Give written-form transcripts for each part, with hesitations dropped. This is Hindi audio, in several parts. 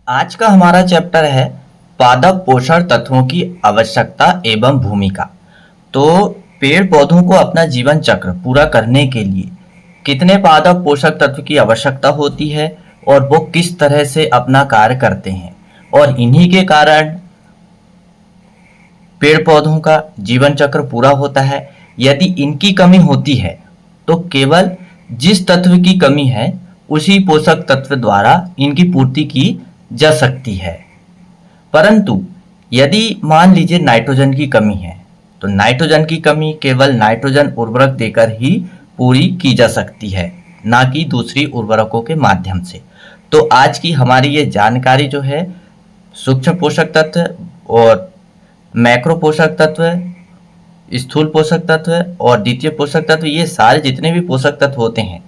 आज का हमारा चैप्टर है पादप पोषण तत्वों की आवश्यकता एवं भूमिका। तो पेड़ पौधों को अपना जीवन चक्र पूरा करने के लिए कितने पादप पोषक तत्व की आवश्यकता होती है और वो किस तरह से अपना कार्य करते हैं, और इन्हीं के कारण पेड़ पौधों का जीवन चक्र पूरा होता है। यदि इनकी कमी होती है तो केवल जिस तत्व की कमी है उसी पोषक तत्व द्वारा इनकी पूर्ति की जा सकती है। परंतु यदि मान लीजिए नाइट्रोजन की कमी है तो नाइट्रोजन की कमी केवल नाइट्रोजन उर्वरक देकर ही पूरी की जा सकती है, ना कि दूसरी उर्वरकों के माध्यम से। तो आज की हमारी ये जानकारी जो है सूक्ष्म पोषक तत्व और मैक्रो पोषक तत्व, स्थूल पोषक तत्व और द्वितीय पोषक तत्व, ये सारे जितने भी पोषक तत्व होते हैं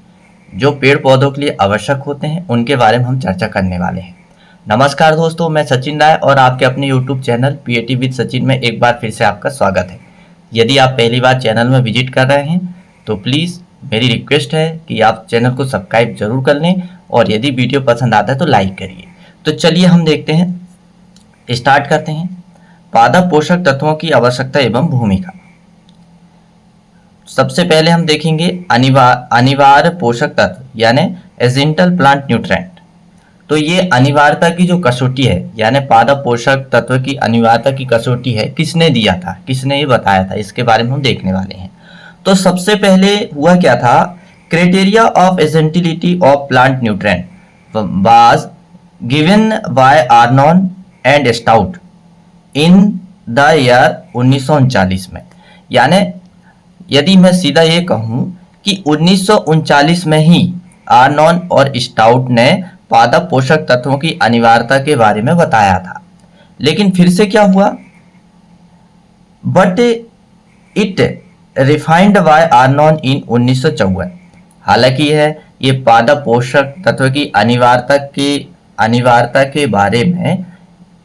जो पेड़ पौधों के लिए आवश्यक होते हैं उनके बारे में हम चर्चा करने वाले हैं। नमस्कार दोस्तों, मैं सचिन राय और आपके अपने YouTube channel PAT with Sachin में एक बार फिर से आपका स्वागत है। यदि आप पहली बार चैनल में विजिट कर रहे हैं तो प्लीज़ मेरी रिक्वेस्ट है कि आप चैनल को सब्सक्राइब जरूर कर लें और यदि वीडियो पसंद आता है तो लाइक करिए। तो चलिए हम देखते हैं, स्टार्ट करते हैं। पादप पोषक तत्वों की आवश्यकता एवं भूमिका। सबसे पहले हम देखेंगे अनिवार्य पोषक तत्व यानी एसेंशियल प्लांट न्यूट्रिएंट। तो ये अनिवार्यता की जो कसौटी है यानी पादप पोषक तत्व की अनिवार्यता की कसौटी है, किसने दिया था, किसने ये बताया था, इसके बारे में हम देखने वाले हैं। तो सबसे पहले हुआ क्या था, criteria of essentiality of plant nutrient was given by Arnon and stout in the year 1939 में। यानी यदि मैं सीधा ये कहूं कि 1939 में ही आर्नोन और स्टाउट ने पादप पोषक तत्वों की अनिवार्यता के बारे में बताया था। लेकिन फिर से क्या हुआ, but it refined by Arnon in 1954। हालांकि ये पादप पोषक तत्व की अनिवार्यता के बारे में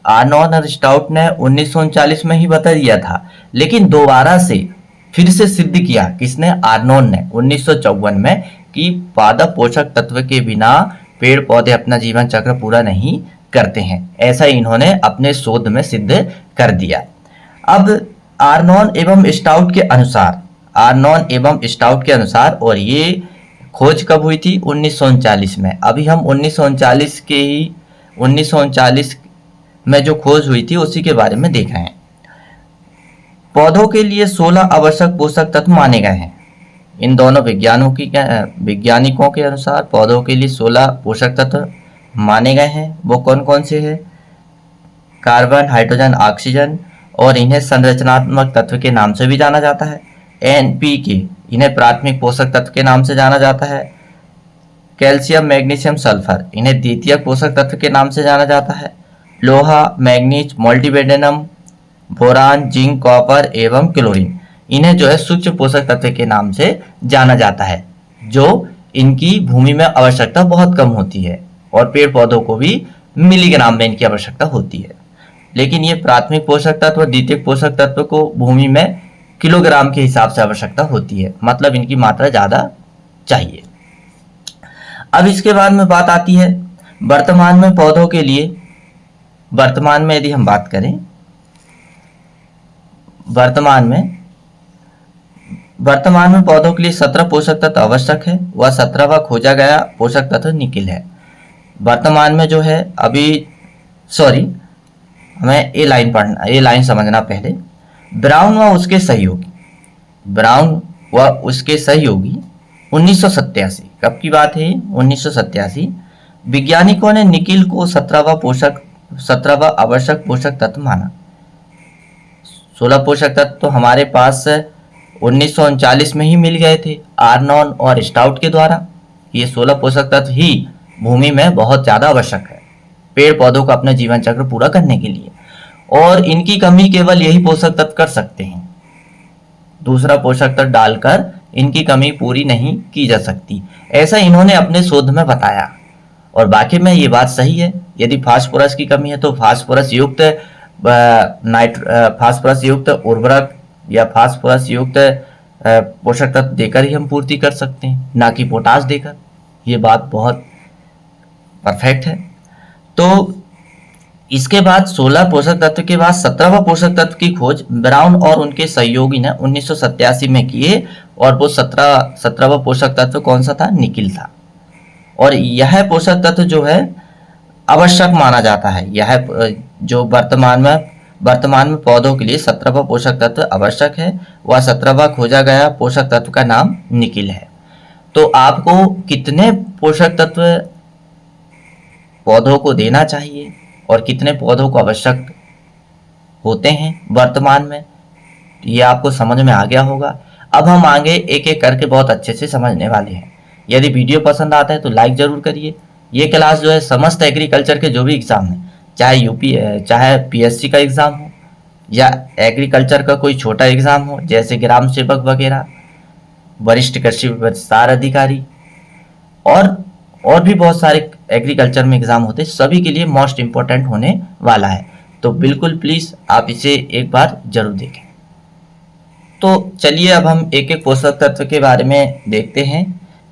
आर्नोन और स्टाउट ने 1939 में ही बता दिया था, लेकिन दोबारा से फिर से सिद्ध किया किसने, आर्नोन ने 1954 में, कि पादप पोषक तत्व के बिना पेड़ पौधे अपना जीवन चक्र पूरा नहीं करते हैं। ऐसा इन्होंने अपने शोध में सिद्ध कर दिया। अब आर्नोन एवं स्टाउट के अनुसार और ये खोज कब हुई थी, 1939 में। अभी हम 1939 में जो खोज हुई थी उसी के बारे में देख रहे हैं। पौधों के लिए 16 आवश्यक पोषक तत्व माने गए हैं। इन दोनों वैज्ञानिकों के अनुसार पौधों के लिए 16 पोषक तत्व माने गए हैं। वो कौन कौन से हैं, कार्बन, हाइड्रोजन, ऑक्सीजन, और इन्हें संरचनात्मक तत्व के नाम से भी जाना जाता है। एनपीके, इन्हें प्राथमिक पोषक तत्व के नाम से जाना जाता है। कैल्शियम, मैग्नीशियम, सल्फर, इन्हें द्वितीयक पोषक तत्व के नाम से जाना जाता है। लोहा, मैग्नीज, मोल्टीबेडेनम, बोरान, जिंक, कॉपर एवं क्लोरीन, इन्हें जो है सूक्ष्म पोषक तत्व के नाम से जाना जाता है, जो इनकी भूमि में आवश्यकता बहुत कम होती है और पेड़ पौधों को भी मिलीग्राम में इनकी आवश्यकता होती है। लेकिन ये प्राथमिक पोषक तत्व और द्वितीयक पोषक तत्व को भूमि में किलोग्राम के हिसाब से आवश्यकता होती है, मतलब इनकी मात्रा ज्यादा चाहिए। अब इसके बाद में बात आती है वर्तमान में पौधों के लिए। वर्तमान में यदि हम बात करें, वर्तमान में पौधों के लिए 17 पोषक तत्व आवश्यक है। वह 17वां खोजा गया पोषक तत्व निकिल है। वर्तमान में जो है हमें ये लाइन समझना पहले। ब्राउन व उसके सहयोगी 1987, कब की बात है, 1987, वैज्ञानिकों ने निकिल को 17वां आवश्यक पोषक तत्व माना। 16 पोषक तत्व तो हमारे पास 1939 में ही मिल गए थे आर्नोन और स्टाउट के द्वारा। ये 16 पोषक तत्व ही भूमि में बहुत ज्यादा आवश्यक है पेड़ पौधों का अपना जीवन चक्र पूरा करने के लिए, और इनकी कमी केवल यही पोषक तत्व कर सकते हैं। दूसरा पोषक तत्व डालकर इनकी कमी पूरी नहीं की जा सकती, ऐसा इन्होंने अपने शोध में बताया। और बाकी में ये बात सही है। यदि फास्फोरस की कमी है तो फास्फोरस युक्त उर्वरक या फास्फोरस युक्त पोषक तत्व देकर ही हम पूर्ति कर सकते हैं, ना कि पोटाश देकर। ये बात बहुत परफेक्ट है। तो इसके बाद 16 पोषक तत्व के बाद 17वां पोषक तत्व की खोज ब्राउन और उनके सहयोगी ने 1987 में किए, और वो 17वां पोषक तत्व कौन सा था? निकिल था। और यह पोषक तत्व जो है आवश्यक माना जाता है। यह जो वर्तमान में पौधों के लिए 17वां पोषक तत्व आवश्यक है, वह 17वां खोजा गया पोषक तत्व का नाम निकिल है। तो आपको कितने पोषक तत्व पौधों को देना चाहिए और कितने पौधों को आवश्यक होते हैं वर्तमान में, ये आपको समझ में आ गया होगा। अब हम आगे एक एक करके बहुत अच्छे से समझने वाले हैं। यदि वीडियो पसंद आता है तो लाइक जरूर करिए। ये क्लास जो है समस्त एग्रीकल्चर के जो भी एग्जाम है, चाहे पीएससी का एग्जाम हो या एग्रीकल्चर का कोई छोटा एग्जाम हो, जैसे ग्राम सेवक वगैरह, वरिष्ठ कृषि विस्तार अधिकारी, और भी बहुत सारे एग्रीकल्चर में एग्जाम होते हैं, सभी के लिए मोस्ट इम्पोर्टेंट होने वाला है। तो बिल्कुल प्लीज आप इसे एक बार जरूर देखें। तो चलिए अब हम एक एक पोषक तत्व के बारे में देखते हैं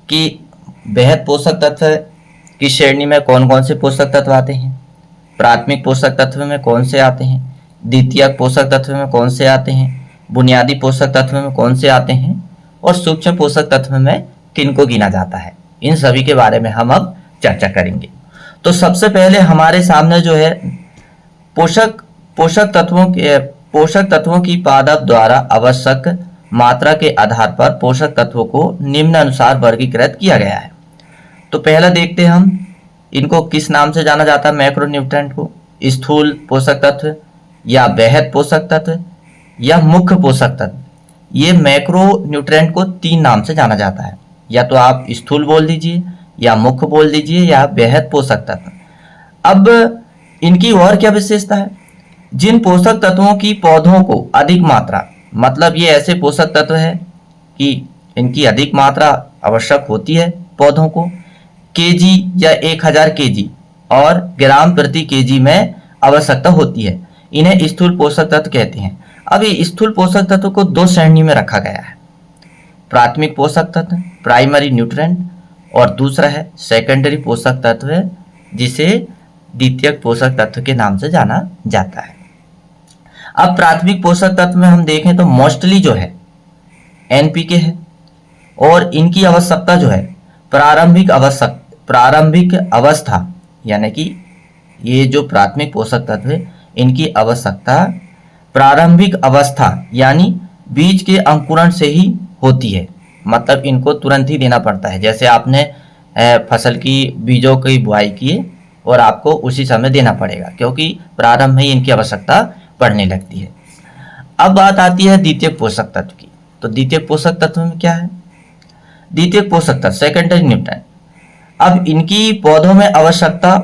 कि बेहद पोषक तत्व की श्रेणी में कौन कौन से पोषक तत्व आते हैं, प्राथमिक पोषक तत्व में कौन से आते हैं, द्वितीयक पोषक तत्व में कौन से आते हैं, बुनियादी पोषक तत्व में कौन से आते हैं, और सूक्ष्म पोषक तत्व में किनको गिना जाता है। इन सभी के बारे में हम अब चर्चा करेंगे। तो सबसे पहले हमारे सामने जो है पोषक तत्वों की पादप द्वारा आवश्यक मात्रा के आधार पर पोषक तत्वों को निम्न अनुसार वर्गीकृत किया गया है। तो पहला देखते हैं हम इनको किस नाम से जाना जाता है। मैक्रोन्यूट्रेंट को स्थूल पोषक तत्व या बेहद पोषक तत्व या मुख्य पोषक तत्व। ये मैक्रोन्यूट्रेंट को 3 नाम से जाना जाता है, या तो आप स्थूल बोल दीजिए या मुख्य बोल दीजिए या बेहद पोषक तत्व। अब इनकी और क्या विशेषता है? जिन पोषक तत्वों की पौधों को अधिक मात्रा, मतलब ये ऐसे पोषक तत्व है कि इनकी अधिक मात्रा आवश्यक होती है पौधों को, केजी या 1000 केजी और ग्राम प्रति केजी में आवश्यकता होती है, इन्हें स्थूल पोषक तत्व कहते हैं। अब ये स्थूल पोषक तत्व को 2 श्रेणी में रखा गया है, प्राथमिक पोषक तत्व प्राइमरी न्यूट्रेंट, और दूसरा है सेकेंडरी पोषक तत्व जिसे द्वितीयक पोषक तत्व के नाम से जाना जाता है। अब प्राथमिक पोषक तत्व में हम देखें तो मोस्टली जो है एनपीके है, और इनकी आवश्यकता जो है प्रारंभिक अवस्था, यानी कि ये जो प्राथमिक पोषक तत्व है इनकी आवश्यकता प्रारंभिक अवस्था यानी बीज के अंकुरण से ही होती है। मतलब इनको तुरंत ही देना पड़ता है, जैसे आपने फसल की बीजों की बुआई की है और आपको उसी समय देना पड़ेगा, क्योंकि प्रारंभ में ही इनकी आवश्यकता पड़ने लगती है। अब बात आती है द्वितीयक पोषक तत्व की। तो द्वितीयक पोषक तत्व में क्या है? द्वितीयक पोषक तत्व सेकेंडरी न्यूट्रेंट। अब इनकी पौधों में आवश्यकता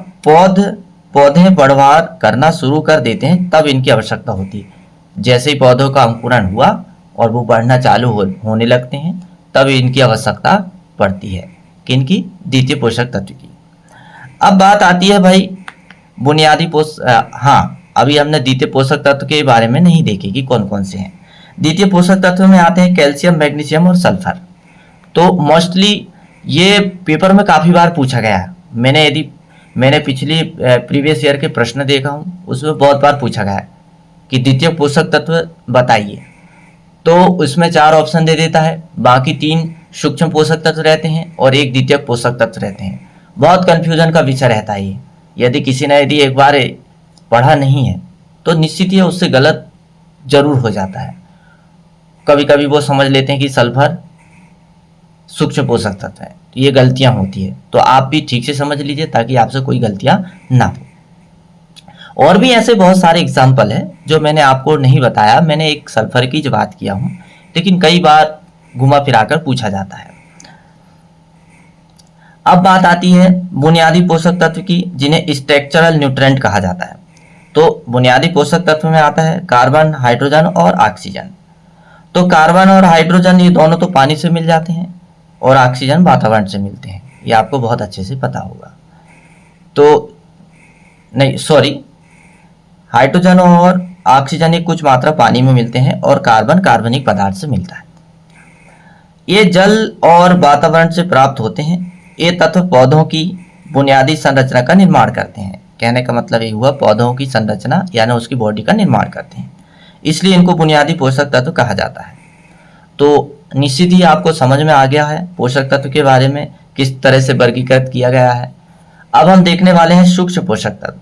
पौधे बढ़वार करना शुरू कर देते हैं तब इनकी आवश्यकता होती है। जैसे ही पौधों का अंकुरण हुआ और वो बढ़ना चालू होने लगते हैं तब इनकी आवश्यकता पड़ती है, किनकी? द्वितीय पोषक तत्व की। अब बात आती है भाई बुनियादी अभी हमने द्वितीय पोषक तत्व के बारे में नहीं देखे कि कौन कौन से हैं। द्वितीय पोषक तत्व में आते हैं कैल्शियम, मैग्नीशियम और सल्फर। तो मोस्टली ये पेपर में काफ़ी बार पूछा गया है। मैंने पिछली प्रीवियस ईयर के प्रश्न देखा हूँ, उसमें बहुत बार पूछा गया है कि द्वितीय पोषक तत्व बताइए। तो उसमें 4 ऑप्शन दे देता है, बाकी 3 सूक्ष्म पोषक तत्व रहते हैं और 1 द्वितीयक पोषक तत्व रहते हैं। बहुत कंफ्यूजन का विषय रहता है ये। यदि एक बार पढ़ा नहीं है तो निश्चित ही उससे गलत जरूर हो जाता है। कभी कभी वो समझ लेते हैं कि सल्फर सूक्ष्म पोषक तत्व है, तो ये गलतियां होती है। तो आप भी ठीक से समझ लीजिए ताकि आपसे कोई गलतियां ना हो। और भी ऐसे बहुत सारे एग्जाम्पल है जो मैंने आपको नहीं बताया। मैंने एक सल्फर की जो बात किया हूँ, लेकिन कई बार घुमा फिराकर पूछा जाता है। अब बात आती है बुनियादी पोषक तत्व की, जिन्हें स्ट्रक्चरल न्यूट्रेंट कहा जाता है। तो बुनियादी पोषक तत्व में आता है कार्बन, हाइड्रोजन और ऑक्सीजन। तो कार्बन और हाइड्रोजन ये दोनों तो पानी से मिल जाते हैं और ऑक्सीजन वातावरण से मिलते हैं, ये आपको बहुत अच्छे से पता होगा। हाइड्रोजन और ऑक्सीजन एक कुछ मात्रा पानी में मिलते हैं और कार्बन कार्बनिक पदार्थ से मिलता है। ये जल और वातावरण से प्राप्त होते हैं। ये तत्व पौधों की बुनियादी संरचना का निर्माण करते हैं। कहने का मतलब ये हुआ पौधों की संरचना यानी उसकी बॉडी का निर्माण करते हैं, इसलिए इनको बुनियादी पोषक तत्व कहा जाता है। तो निश्चित ही आपको समझ में आ गया है पोषक तत्व के बारे में किस तरह से वर्गीकृत किया गया है। अब हम देखने वाले हैं सूक्ष्म पोषक तत्व।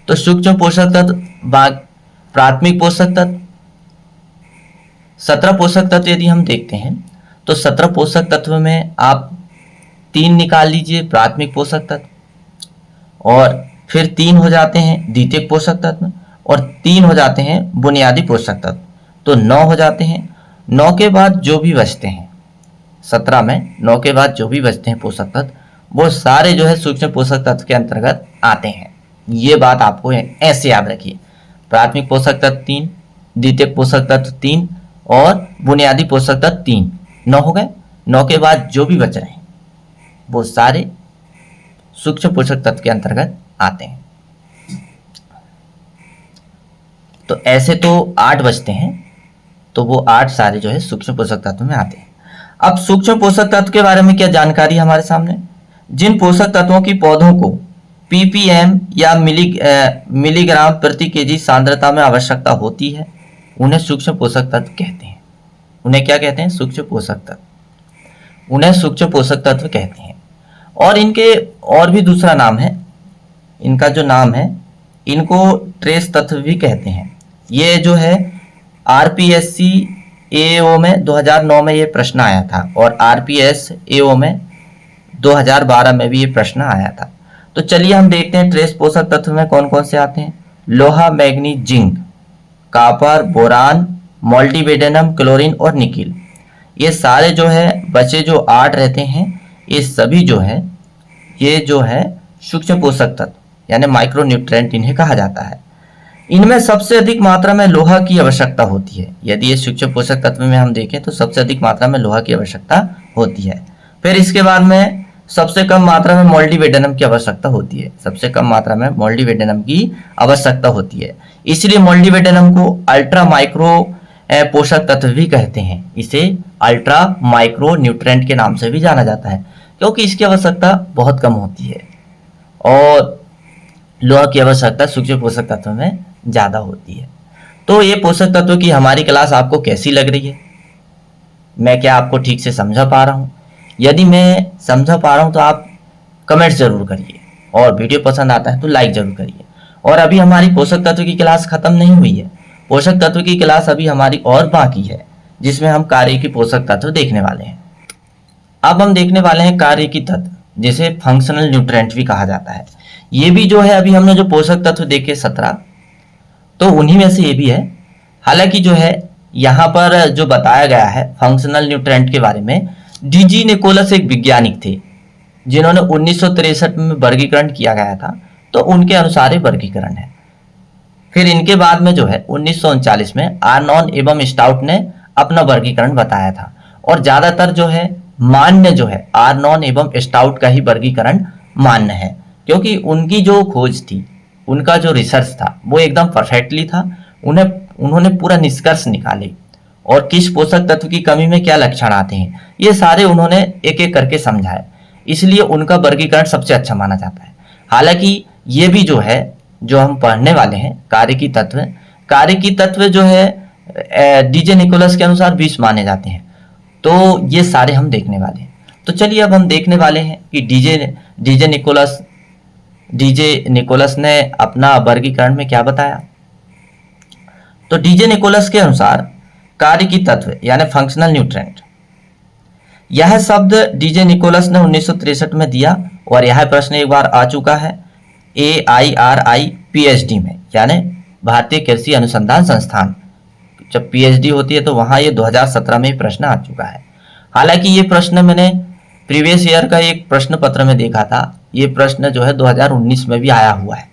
तो सूक्ष्म पोषक तत्व प्राथमिक पोषक तत्व 17 पोषक तत्व यदि हम देखते हैं तो 17 पोषक तत्व में आप 3 निकाल लीजिए प्राथमिक पोषक तत्व, और फिर 3 हो जाते हैं द्वितीयक पोषक तत्व, और 3 हो जाते हैं बुनियादी पोषक तत्व, तो 9 हो जाते हैं। 9 के बाद जो भी बचते हैं 17 में 9 के बाद जो भी बचते हैं पोषक तत्व वो सारे जो है सूक्ष्म पोषक तत्व के अंतर्गत आते हैं। ये बात आपको ऐसे याद रखिए, प्राथमिक पोषक तत्व 3, द्वितीयक पोषक तत्व 3 और बुनियादी पोषक तत्व 3, 9 हो गए। 9 के बाद जो भी बच रहे हैं वो सारे सूक्ष्म पोषक तत्व के अंतर्गत आते हैं। तो ऐसे तो 8 बचते हैं, तो वो 8 सारे जो है सूक्ष्म पोषक तत्व में आते हैं। अब सूक्ष्म पोषक तत्व के बारे में क्या जानकारी हमारे सामने, जिन पोषक तत्वों की पौधों को ppm या मिलीग्राम प्रति केजी सांद्रता में आवश्यकता होती है उन्हें सूक्ष्म पोषक तत्व कहते हैं। उन्हें क्या कहते हैं? सूक्ष्म पोषक तत्व। उन्हें सूक्ष्म पोषक तत्व कहते हैं। और इनके और भी दूसरा नाम है, इनका जो नाम है इनको ट्रेस तत्व भी कहते हैं। ये जो है RPSC AO में 2009 में ये प्रश्न आया था और RPS AO में 2012 में भी ये प्रश्न आया था। तो चलिए हम देखते हैं ट्रेस पोषक तत्व में कौन कौन से आते हैं। लोहा, manganese, zinc, copper, boron, molybdenum, chlorine और निकिल, ये सारे जो है बचे जो 8 रहते हैं, ये सभी जो है ये जो है सूक्ष्म पोषक तत्व यानी माइक्रो न्यूट्रिएंट इन्हें कहा जाता है। इनमें सबसे अधिक मात्रा में लोहा की आवश्यकता होती है। यदि ये सूक्ष्म पोषक तत्व में हम देखें तो सबसे अधिक मात्रा में लोहा की आवश्यकता होती है। फिर इसके बाद में सबसे कम मात्रा में मोल्टीबेडेनम की आवश्यकता होती है। सबसे कम मात्रा में मोल्टीबेडेनम की आवश्यकता होती है, इसलिए मोल्टीबेडेनम को अल्ट्रा माइक्रो पोषक तत्व भी कहते हैं। इसे अल्ट्रा माइक्रो न्यूट्रिएंट के नाम से भी जाना जाता है क्योंकि इसकी आवश्यकता बहुत कम होती है और लोहा की आवश्यकता सूक्ष्म पोषक तत्व में ज़्यादा होती है। तो ये पोषक तत्व की हमारी क्लास आपको कैसी लग रही है? मैं क्या आपको ठीक से समझा पा रहा हूँ? यदि मैं समझा पा रहा हूँ तो आप कमेंट जरूर करिए और वीडियो पसंद आता है तो लाइक जरूर करिए। और अभी हमारी पोषक तत्व की क्लास खत्म नहीं हुई है, पोषक तत्व की क्लास अभी हमारी और बाकी है जिसमें हम कार्य की पोषक तत्व देखने वाले हैं। अब हम देखने वाले हैं कार्य की तत्व, जिसे फंक्शनल न्यूट्रिएंट भी कहा जाता है। ये भी जो है अभी हमने जो पोषक तत्व देखे 17, तो उन्हीं में से ये भी है। हालांकि जो है यहाँ पर जो बताया गया है फंक्शनल न्यूट्रिएंट के बारे में, डीजी निकोलस एक वैज्ञानिक थे जिन्होंने 1963 में वर्गीकरण किया गया था, तो उनके अनुसार ये वर्गीकरण है। फिर इनके बाद में जो है 1939 में आर्नॉन एवं स्टाउट ने अपना वर्गीकरण बताया था और ज्यादातर जो है मान्य जो है आर्नॉन एवं स्टाउट का ही वर्गीकरण मान्य है क्योंकि उनकी जो खोज थी, उनका जो रिसर्च था वो एकदम परफेक्टली था। उन्होंने पूरा निष्कर्ष निकाले और किस पोषक तत्व की कमी में क्या लक्षण आते हैं ये सारे उन्होंने एक एक करके समझाए, इसलिए उनका वर्गीकरण सबसे अच्छा माना जाता है। हालांकि ये भी जो है जो हम पढ़ने वाले हैं कार्य की तत्व जो है डीजे निकोलस के अनुसार 20 माने जाते हैं, तो ये सारे हम देखने वाले हैं। तो चलिए अब हम देखने वाले हैं कि डीजे निकोलस ने अपना वर्गीकरण में क्या बताया। तो डीजे निकोलस के अनुसार कार्य की तत्व यानी फंक्शनल न्यूट्रिएंट, यह शब्द डीजे निकोलस ने 1963 में दिया और यह प्रश्न एक बार आ चुका है AIRI PhD में यानी भारतीय कृषि अनुसंधान संस्थान। जब PhD होती है तो वहां ये 2017 में प्रश्न आ चुका है। हालांकि ये प्रश्न मैंने प्रीवियस ईयर का एक प्रश्न पत्र में देखा था, ये प्रश्न जो है 2019 में भी आया हुआ है।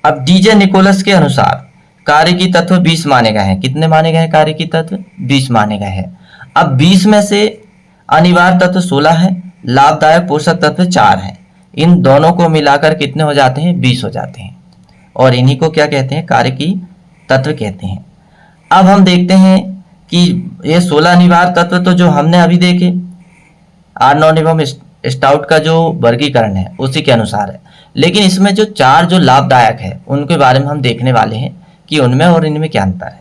अब डीजे निकोलस के अनुसार कार्य की तत्व 20 माने गए हैं। कितने माने गए हैं कार्य की तत्व? 20 माने गए हैं। अब 20 में से अनिवार्य तत्व 16 है, लाभदायक पोषक तत्व 4 है। इन दोनों को मिलाकर कितने हो जाते हैं? 20 हो जाते हैं और इन्हीं को क्या कहते हैं? कार्य की तत्व कहते हैं। अब हम देखते हैं कि ये 16 अनिवार्य तत्व तो जो हमने अभी देखे आर्नॉन एवं स्टाउट का जो वर्गीकरण है उसी के अनुसार है, लेकिन इसमें जो 4 जो लाभदायक है उनके बारे में हम देखने वाले हैं कि उनमें और इनमें क्या अंतर है।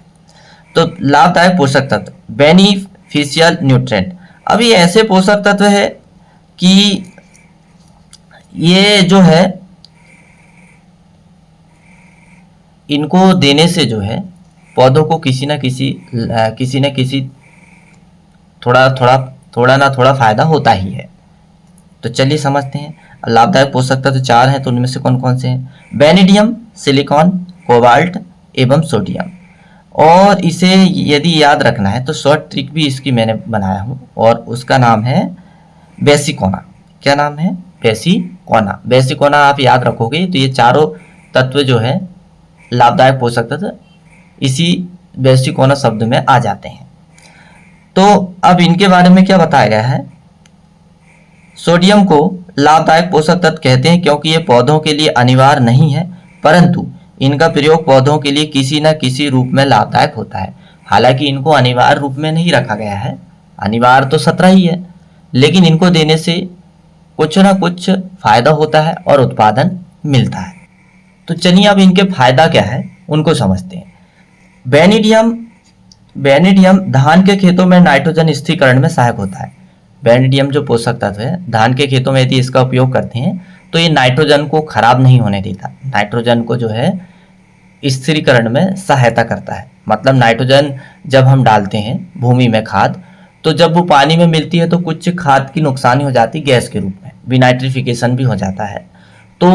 तो लाभदायक पोषक तत्व, बेनिफिशियल न्यूट्रिएंट। अब ये ऐसे पोषक तत्व है कि ये जो है इनको देने से जो है पौधों को किसी न किसी थोड़ा फायदा होता ही है। तो चलिए समझते हैं। लाभदायक पोषक तत्व 4 हैं, तो उनमें से कौन कौन से हैं? बेनिडियम, सिलिकॉन, कोबाल्ट एवं सोडियम। और इसे यदि याद रखना है तो शॉर्ट ट्रिक भी इसकी मैंने बनाया हूँ और उसका नाम है बेसिकोना। क्या नाम है? बेसिकोना। बेसिकोना आप याद रखोगे तो ये चारों तत्व जो है लाभदायक पोषक तत्व इसी बेसिकोना शब्द में आ जाते हैं। तो अब इनके बारे में क्या बताया गया है? सोडियम को लाभदायक पोषक तत्व कहते हैं क्योंकि ये पौधों के लिए अनिवार्य नहीं है, परंतु इनका प्रयोग पौधों के लिए किसी न किसी रूप में लाभदायक होता है। हालांकि इनको अनिवार्य रूप में नहीं रखा गया है, अनिवार्य तो 17 ही है, लेकिन इनको देने से कुछ ना कुछ फायदा होता है और उत्पादन मिलता है। तो चलिए अब इनके फायदा क्या है उनको समझते हैं। बेनिडियम धान के खेतों में नाइट्रोजन स्थिरीकरण में सहायक होता है। बेनिडियम जो पोषक तत्व है धान के खेतों में यदि इसका उपयोग करते हैं तो ये नाइट्रोजन को खराब नहीं होने देता, नाइट्रोजन को जो है स्थिरीकरण में सहायता करता है। मतलब नाइट्रोजन जब हम डालते हैं भूमि में खाद, तो जब वो पानी में मिलती है तो कुछ खाद की नुकसानी हो जाती है गैस के रूप में, विनाइट्रिफिकेशन भी हो जाता है। तो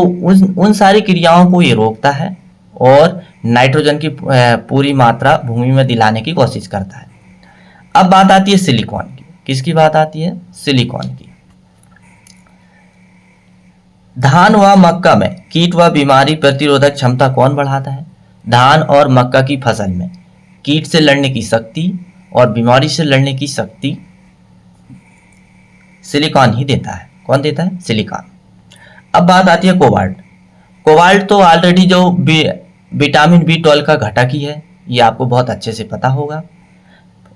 उन सारी क्रियाओं को ये रोकता है और नाइट्रोजन की पूरी मात्रा भूमि में दिलाने की कोशिश करता है। अब बात आती है सिलिकॉन की। किसकी बात आती है? सिलिकॉन की। धान व मक्का में कीट व बीमारी प्रतिरोधक क्षमता कौन बढ़ाता है? धान और मक्का की फसल में कीट से लड़ने की शक्ति और बीमारी से लड़ने की शक्ति सिलिकॉन ही देता है। कौन देता है? सिलिकॉन। अब बात आती है कोबाल्ट। कोबाल्ट तो ऑलरेडी जो विटामिन B12 का घटक ही है, ये आपको बहुत अच्छे से पता होगा।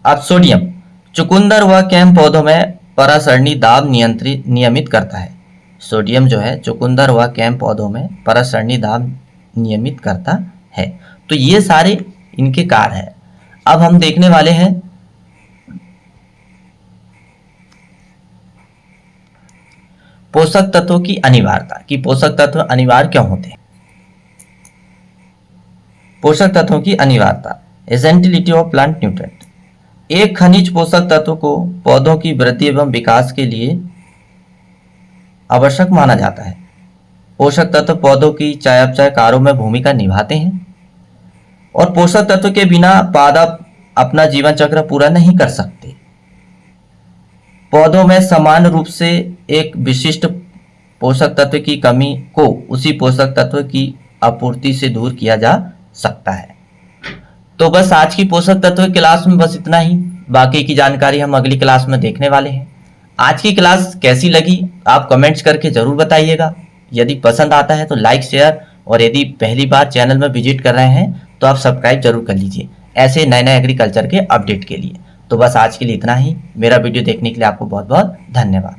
अब सोडियम चुकंदर व कैम पौधों में परासरणी दाब नियमित करता है। सोडियम जो है चुकंदर व कैम पौधों में परासरणी दाब नियमित करता है। तो ये सारे इनके कार्य है। अब हम देखने वाले हैं पोषक तत्वों की अनिवार्यता कि पोषक तत्व अनिवार्य क्यों होते हैं। पोषक तत्वों की अनिवार्यता, एसेंशियलिटी ऑफ प्लांट न्यूट्रिएंट। एक खनिज पोषक तत्व को पौधों की वृद्धि एवं विकास के लिए आवश्यक माना जाता है। पोषक तत्व पौधों की चयापचय कार्यों में भूमिका निभाते हैं और पोषक तत्व के बिना पादप अपना जीवन चक्र पूरा नहीं कर सकते। पौधों में समान रूप से एक विशिष्ट पोषक तत्व की कमी को उसी पोषक तत्व की आपूर्ति से दूर किया जा सकता है। तो बस आज की पोषक तत्व क्लास में बस इतना ही। बाकी की जानकारी हम अगली क्लास में देखने वाले हैं। आज की क्लास कैसी लगी आप कमेंट्स करके जरूर बताइएगा। यदि पसंद आता है तो लाइक शेयर, और यदि पहली बार चैनल में विजिट कर रहे हैं तो आप सब्सक्राइब जरूर कर लीजिए ऐसे नए नए एग्रीकल्चर के अपडेट के लिए। तो बस आज के लिए इतना ही। मेरा वीडियो देखने के लिए आपको बहुत बहुत धन्यवाद।